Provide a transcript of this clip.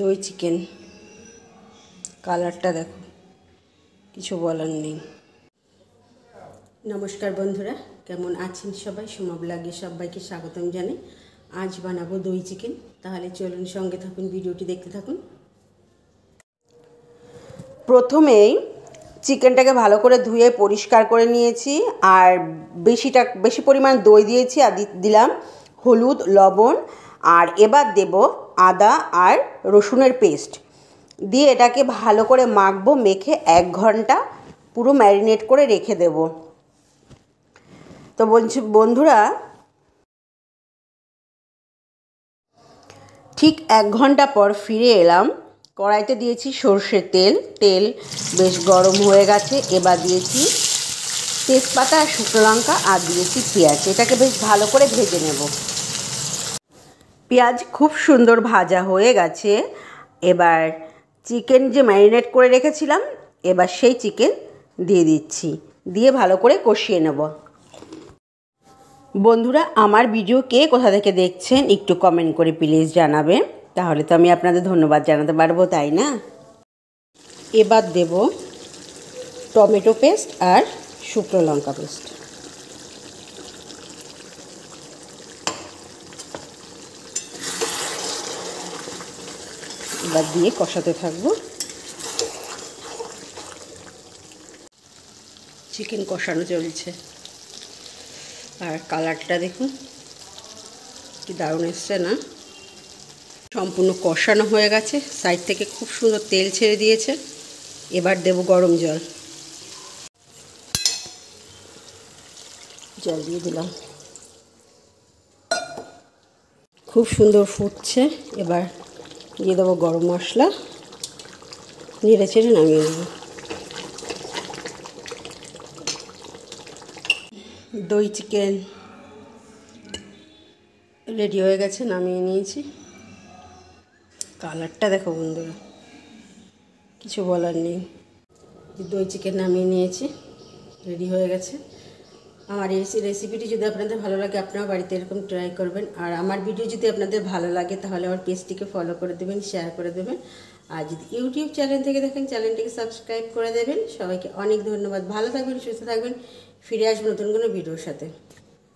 দই চিকেন, কালারটা দেখো, কিছু বলার নেই। নমস্কার বন্ধুরা, কেমন আছেন সবাই? সোমা ব্লগে সবাইকে স্বাগতম জানাই। আজ বানাবো দই চিকেন। তাহলে চলুন, সঙ্গে থাকুন, ভিডিওটি দেখতে থাকুন। প্রথমেই চিকেনটাকে ভালো করে ধুয়ে পরিষ্কার করে নিয়েছি, আর বেশি পরিমাণ দই দিয়েছি, আর দিলাম হলুদ, লবণ, আর এবার দেব আদা আর রসুনের পেস্ট দিয়ে এটাকে ভালো করে মাখবো। মেখে 1 ঘন্টা পুরো ম্যারিনেট করে রেখে দেব। তো বলছি বন্ধুরা, ঠিক 1 ঘন্টা পর ফিরে এলাম। কড়াইতে দিয়েছি সর্ষের তেল, তেল বেশ গরম হয়ে গেছে। এবার দিয়েছি তেজপাতা আর শুকনো লঙ্কা, আর দিয়েছি পেঁয়াজ। এটাকে বেশ ভালো করে ভেজে নেব। পেঁয়াজ খুব সুন্দর ভাজা হয়ে গেছে। এবার চিকেন যে ম্যারিনেট করে রেখেছিলাম, এবার সেই চিকেন দিয়ে দিচ্ছি, দিয়ে ভালো করে কষিয়ে নেব। বন্ধুরা, আমার ভিডিও কে কোথা থেকে দেখছেন একটু কমেন্ট করে প্লিজ জানাবেন, তাহলে তো আমি আপনাদের ধন্যবাদ জানাতে পারবো, তাই না? এবার দেব টমেটো পেস্ট আর শুকনো লঙ্কা পেস্ট। এবার দিয়ে কষাতে থাকবো। চিকেন কষানো চলছে, আর কালারটা দেখুন কি দারুণ এসছে না? সম্পূর্ণ কষানো হয়ে গেছে, সাইড থেকে খুব সুন্দর তেল ছেড়ে দিয়েছে। এবার দেব গরম জল, জল দিয়ে দিলাম। খুব সুন্দর ফুটছে। এবার দিয়ে দেবো গরম মশলা, নেড়ে চেড়ে নামিয়ে নেব। দই চিকেন রেডি হয়ে গেছে, নামিয়ে নিয়েছি। কালারটা দেখো বন্ধুরা, কিছু বলার নেই। দই চিকেন নামিয়ে নিয়েছি, রেডি হয়ে গেছে। আমার এই রেসিপিটি যদি আপনাদের ভালো লাগে, আপনারাও বাড়িতে এরকম ট্রাই করবেন। আর আমার ভিডিও যদি আপনাদের ভালো লাগে, তাহলে আমার পেজটিকে ফলো করে দেবেন, শেয়ার করে দেবেন। আর যদি ইউটিউব চ্যানেল থেকে দেখেন, চ্যানেলটিকে সাবস্ক্রাইব করে দেবেন। সবাইকে অনেক ধন্যবাদ। ভালো থাকবেন, সুস্থ থাকবেন। ফিরে আসবো নতুন কোনো ভিডিওর সাথে।